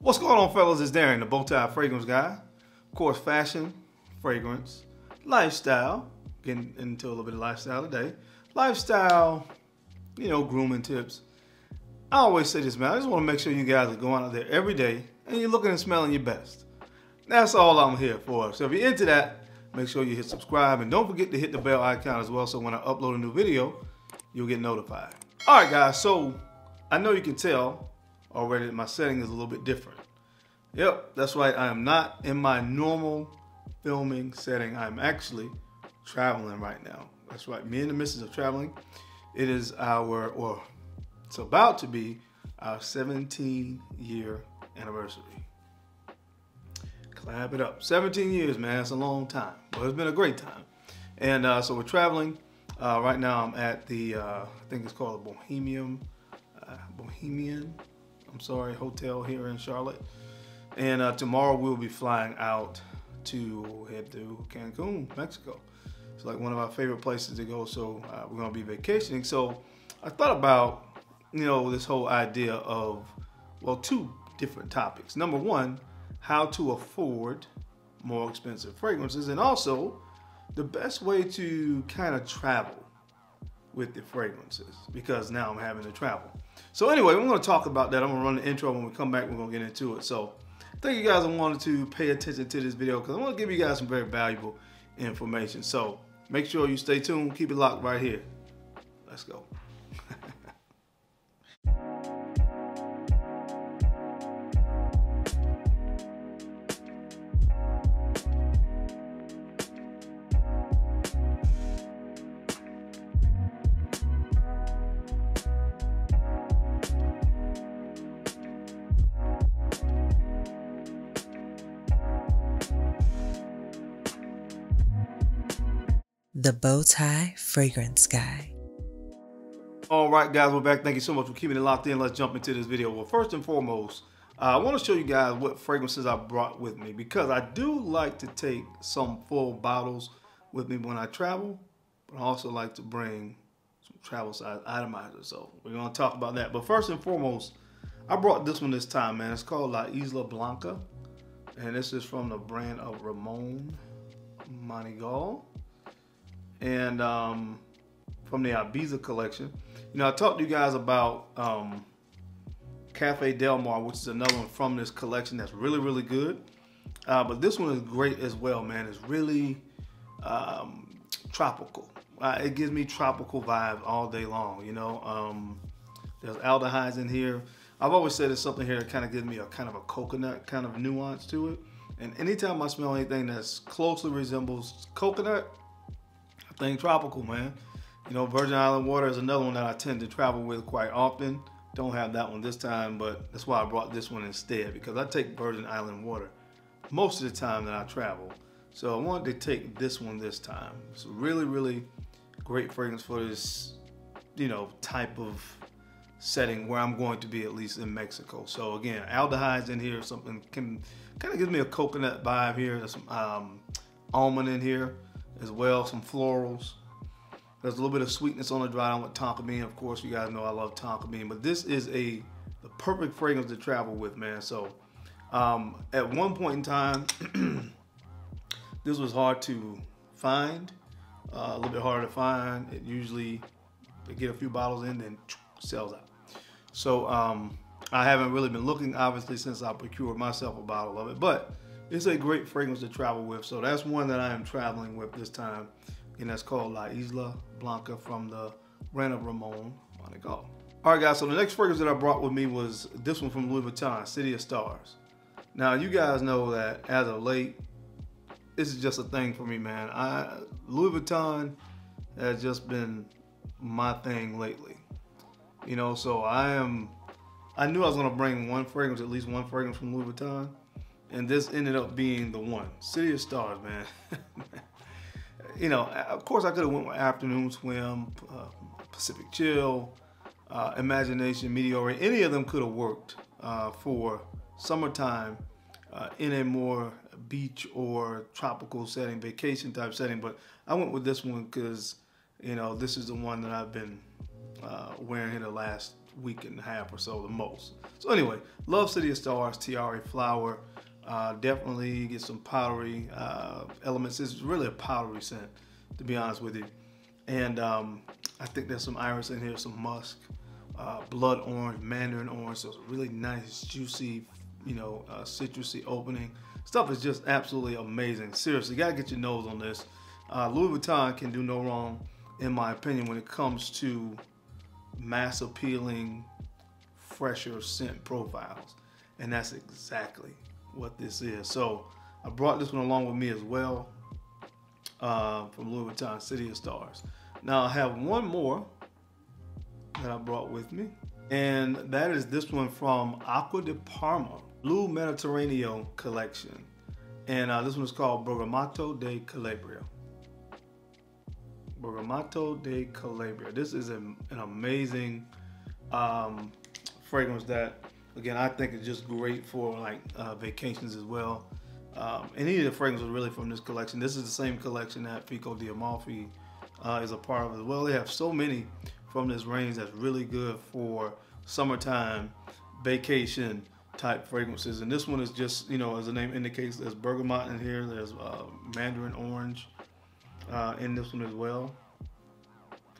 What's going on, fellas? It's Darren, the Bowtie Fragrance Guy. Of course, fashion, fragrance, lifestyle. Getting into a little bit of lifestyle today. Lifestyle, grooming tips. I always say this, man. I just want to make sure you guys are going out there every day and you're looking and smelling your best. That's all I'm here for. So if you're into that, make sure you hit subscribe and don't forget to hit the bell icon as well, so when I upload a new video, you'll get notified. All right, guys. So I know you can tell already that my setting is a little bit different. Yep, that's right. I am not in my normal filming setting. I'm actually traveling right now. That's right. Me and the missus are traveling. It is it's about to be our 17-year anniversary. Clap it up. 17 years, man. That's a long time. But it's been a great time. And so we're traveling. Right now I'm at the, I think it's called the Bohemian hotel here in Charlotte. And tomorrow we'll be flying out to head to Cancun, Mexico. It's like one of our favorite places to go, so we're gonna be vacationing. So I thought about, this whole idea of, two different topics. Number one, how to afford more expensive fragrances, and also the best way to kind of travel with the fragrances, because now I'm having to travel. So anyway, we're gonna talk about that. I'm gonna run the intro. When we come back, we're gonna get into it. So thank you guys. I wanted to pay attention to this video because I want to give you guys some very valuable information. So make sure you stay tuned. Keep it locked right here. Let's go. The Bowtie Fragrance Guy. All right, guys, we're back. Thank you so much for keeping it locked in. Let's jump into this video. Well, first and foremost, I want to show you guys what fragrances I brought with me, because I do like to take some full bottles with me when I travel, but I also like to bring some travel size atomizers. So we're going to talk about that. But first and foremost, I brought this one this time, man. It's called Laislablanca, and this is from the brand of Ramon Manigal. And from the Ibiza collection. I talked to you guys about Cafe Del Mar, which is another one from this collection that's really, really good. But this one is great as well, man. It's really tropical. It gives me tropical vibes all day long, There's aldehydes in here. I've always said there's something here that kind of gives me a kind of a coconut kind of nuance to it. And anytime I smell anything that closely resembles coconut, I think tropical, man. Virgin Island water is another one that I tend to travel with quite often. Don't have that one this time, but that's why I brought this one instead, because I take Virgin Island water most of the time that I travel. So I wanted to take this one this time. It's a really, really great fragrance for this, type of setting where I'm going to be, at least in Mexico. So again, aldehydes in here, something can kind of gives me a coconut vibe here. There's some almond in here as well, some florals. There's a little bit of sweetness on the dry down with tonka bean. Of course, you guys know I love tonka bean, but this is the perfect fragrance to travel with, man. So at one point in time, this was hard to find, a little bit harder to find. It usually, they get a few bottles in, then sells out. So I haven't really been looking, obviously, since I procured myself a bottle of it, but it's a great fragrance to travel with. So that's one that I am traveling with this time, and that's called Laislablanca from the brand of Ramon Manigal. All right, guys, so the next fragrance that I brought with me was this one from Louis Vuitton, City of Stars. Now, you guys know that as of late, this is just a thing for me, man. Louis Vuitton has just been my thing lately. So I knew I was gonna bring one fragrance, at least one fragrance from Louis Vuitton. And this ended up being the one. City of Stars, man. Of course I could have went with Afternoon Swim, Pacific Chill, Imagination, Meteor. Any of them could have worked for summertime in a more beach or tropical setting, vacation type setting. But I went with this one because, this is the one that I've been wearing here the last week and a half or so, the most. So anyway, love City of Stars, Tiare Flower. Definitely get some powdery elements. It's really a powdery scent, to be honest with you. And I think there's some iris in here, some musk, blood orange, mandarin orange. So it's a really nice, juicy, citrusy opening. Stuff is just absolutely amazing. Seriously, you gotta get your nose on this. Louis Vuitton can do no wrong, in my opinion, when it comes to mass appealing, fresher scent profiles. And that's exactly what this is. So I brought this one along with me as well, from Louis Vuitton, City of Stars. Now I have one more that I brought with me, and that is this one from Acqu Di Parma, Blue Mediterraneo collection. And this one is called Bergamatto de Calabria. Bergamatto de Calabria. This is an amazing fragrance that, again, I think is just great for like vacations as well. Any of the fragrances really from this collection. This is the same collection that Fico di Amalfi is a part of as well. They have so many from this range that's really good for summertime, vacation type fragrances. And this one is just, as the name indicates, there's bergamot in here. There's mandarin orange in this one as well.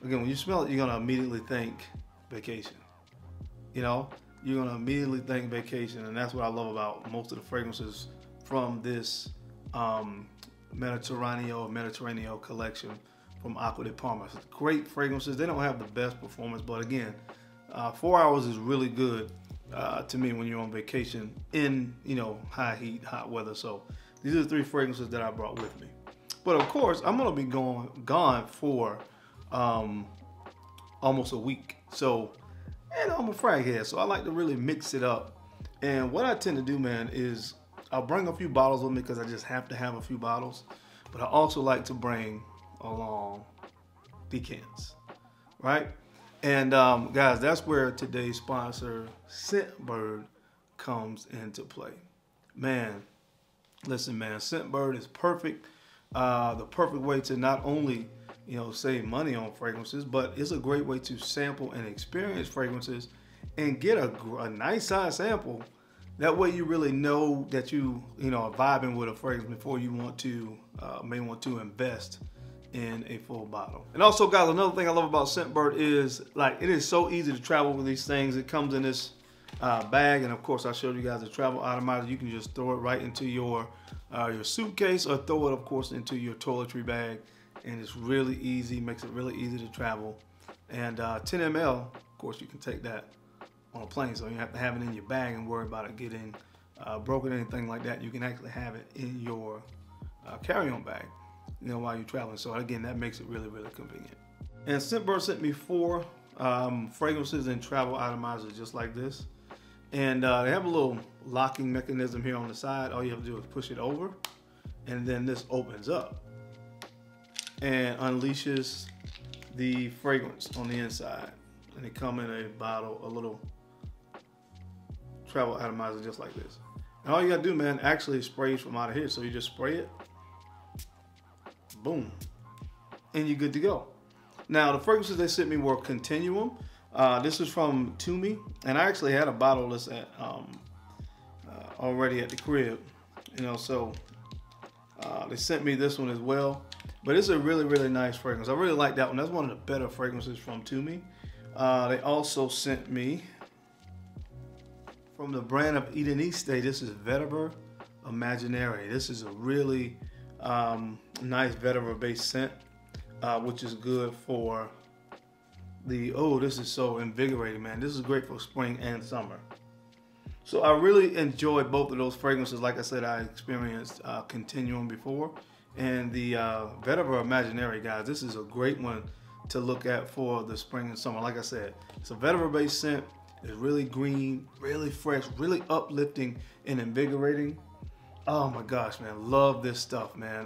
Again, when you smell it, you're gonna immediately think vacation. You're gonna immediately think vacation, and that's what I love about most of the fragrances from this Mediterraneo collection from Acqu Di Parma. It's great fragrances. They don't have the best performance, but again, 4 hours is really good to me when you're on vacation in high heat, hot weather. So these are the 3 fragrances that I brought with me. But of course, I'm gonna be gone for almost a week. So, and I'm a frag head, so I like to really mix it up. And what I tend to do, man, is I'll bring a few bottles with me because I just have to have a few bottles. But I also like to bring along decants, right? And guys, that's where today's sponsor, Scentbird, comes into play. Man, listen, man, Scentbird is perfect. The perfect way to not only save money on fragrances, but it's a great way to sample and experience fragrances and get a nice size sample. That way you really know that you are vibing with a fragrance before you may want to invest in a full bottle. And also, guys, another thing I love about Scentbird is it is so easy to travel with these things. It comes in this bag, and of course I showed you guys the travel atomizer. You can just throw it right into your suitcase, or throw it, of course, into your toiletry bag, and it's really easy. Makes it really easy to travel. And 10 ml, of course, you can take that on a plane, so you have to have it in your bag and worry about it getting broken or anything like that. You can actually have it in your carry-on bag, while you're traveling. So again, that makes it really, really convenient. And Scentbird sent me 4 fragrances and travel atomizers just like this. And they have a little locking mechanism here on the side. All you have to do is push it over, and then this opens up and unleashes the fragrance on the inside. And they come in a bottle, a little travel atomizer just like this. And all you gotta do, man, actually sprays from out of here. So you just spray it, boom, and you're good to go. Now, the fragrances they sent me were Continuum. This is from Tumi, and I actually had a bottle of this already at the crib, so they sent me this one as well. But it's a really, really nice fragrance. I really like that one. That's one of the better fragrances from Tumi. They also sent me, from the brand of Edeniste, this is Vetiver Imaginary. This is a really nice vetiver-based scent, which is good for this is so invigorating, man. This is great for spring and summer. So I really enjoyed both of those fragrances. Like I said, I experienced Continuum before. And the Vetiver Imaginary, guys, this is a great one to look at for the spring and summer. Like I said, it's a vetiver-based scent. It's really green, really fresh, really uplifting and invigorating. Oh my gosh, man, love this stuff, man.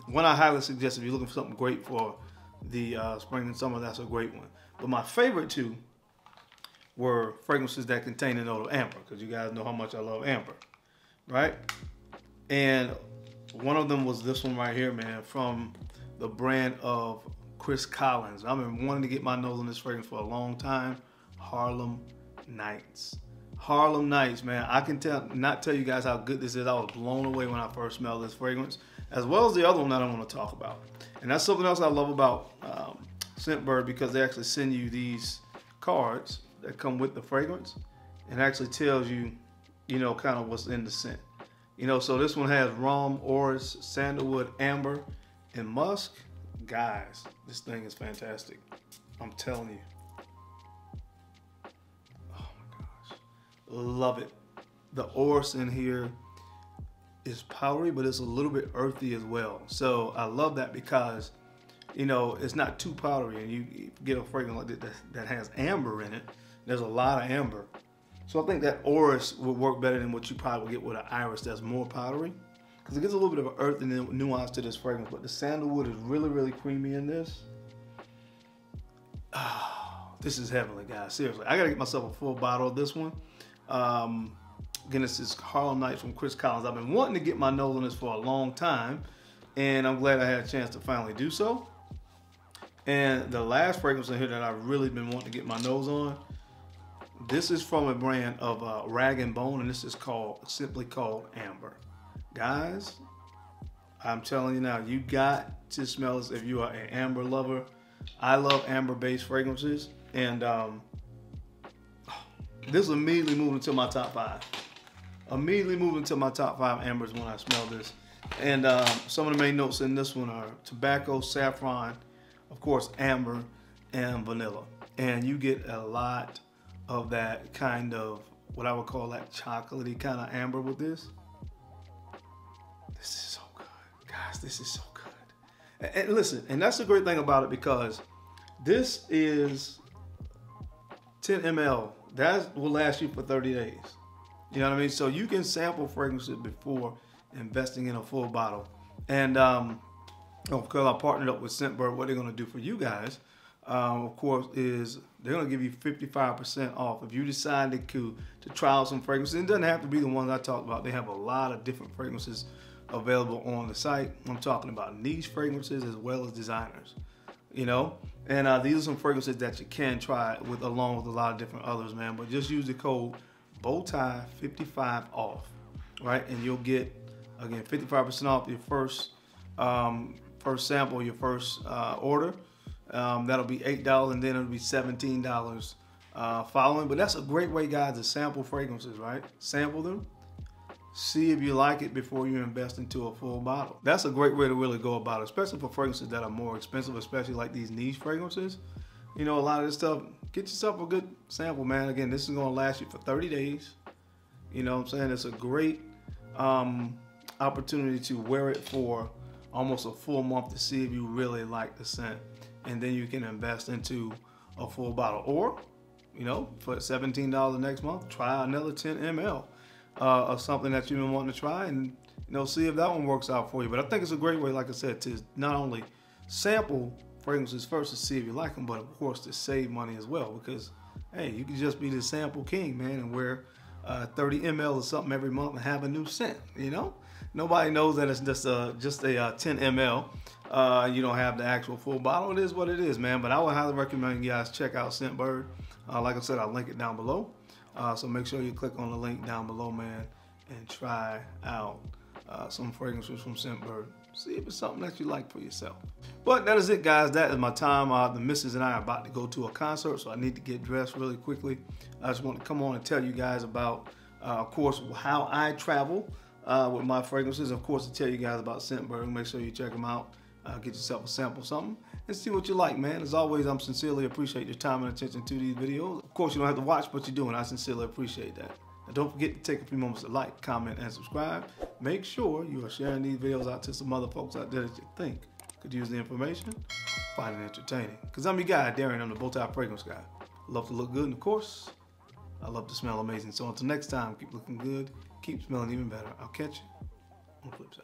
One I highly suggest if you're looking for something great for the spring and summer, that's a great one. But my favorite 2 were fragrances that contain a note of amber, because you guys know how much I love amber, right? And one of them was this one right here, man, from the brand of Chris Collins. I've been wanting to get my nose on this fragrance for a long time. Harlem Nights. Harlem Nights, man. I can not tell you guys how good this is. I was blown away when I first smelled this fragrance, as well as the other one that I want to talk about. And that's something else I love about Scentbird, because they actually send you these cards that come with the fragrance and actually tells you, you know, kind of what's in the scent. You know, so this one has rum, orris, sandalwood, amber, and musk. Guys, this thing is fantastic. I'm telling you. Love it. The orris in here is powdery, but it's a little bit earthy as well. So I love that because, you know, it's not too powdery, and you get a fragrance like that has amber in it. There's a lot of amber. So I think that orris would work better than what you probably would get with an iris that's more powdery, because it gives a little bit of an earthy nuance to this fragrance. But the sandalwood is really, really creamy in this. Oh, this is heavenly, guys. Seriously, I gotta get myself a full bottle of this one. Again, this is Harlem Nights from Chris Collins. I've been wanting to get my nose on this for a long time, and I'm glad I had a chance to finally do so. And the last fragrance in here that I've really been wanting to get my nose on, this is from a brand of Rag & Bone, and this is simply called Amber. Guys, I'm telling you now, you got to smell this if you are an amber lover. I love amber-based fragrances, and this immediately moved into my top 5. Immediately moved into my top 5 ambers when I smell this. And some of the main notes in this one are tobacco, saffron, of course, amber, and vanilla. And you get a lot of that kind of, what I would call that chocolatey kind of amber with this. This is so good. Guys, this is so good. And listen, and that's the great thing about it, because this is 10 ml. That will last you for 30 days. You know what I mean? So you can sample fragrances before investing in a full bottle. And because I partnered up with Scentbird, what they're going to do for you guys, of course, is they're going to give you 55% off if you decide to try out some fragrances. It doesn't have to be the ones I talked about. They have a lot of different fragrances available on the site. I'm talking about niche fragrances as well as designers. You know, and these are some fragrances that you can try along with a lot of different others, man. But just use the code BOWTIE55 off, right? And you'll get, again, 55% off your first sample, your first order. That'll be $8, and then it'll be $17 following. But that's a great way, guys, to sample fragrances, right? Sample them. See if you like it before you invest into a full bottle. That's a great way to really go about it, especially for fragrances that are more expensive, especially like these niche fragrances. You know, a lot of this stuff, get yourself a good sample, man. Again, this is going to last you for 30 days. You know what I'm saying? It's a great opportunity to wear it for almost a full month to see if you really like the scent. And then you can invest into a full bottle. Or, you know, for $17 next month, try another 10 ml. Of something that you've been wanting to try, and you know, see if that one works out for you. But I think it's a great way, like I said, to not only sample fragrances first to see if you like them, but of course to save money as well, because hey, you can just be the sample king, man, and wear 30 ml or something every month and have a new scent. You know, nobody knows that it's just a 10 ml. You don't have the actual full bottle. It is what it is, man. But I would highly recommend you guys check out Scentbird. Like I said, I'll link it down below. So make sure you click on the link down below, man, and try out some fragrances from Scentbird. See if it's something that you like for yourself. But that is it, guys. That is my time. The missus and I are about to go to a concert, so I need to get dressed really quickly. I just want to come on and tell you guys about, of course, how I travel with my fragrances. Of course, to tell you guys about Scentbird. Make sure you check them out. Get yourself a sample something and see what you like, man. As always, I'm sincerely appreciate your time and attention to these videos. Of course, you don't have to watch, but you do, and I sincerely appreciate that. And don't forget to take a few moments to like, comment, and subscribe. Make sure you are sharing these videos out to some other folks out there that you think could use the information, find it entertaining. Because I'm your guy, Darren. I'm the Bowtie Fragrance Guy. I love to look good, and of course, I love to smell amazing. So until next time, keep looking good, keep smelling even better. I'll catch you on the flip side.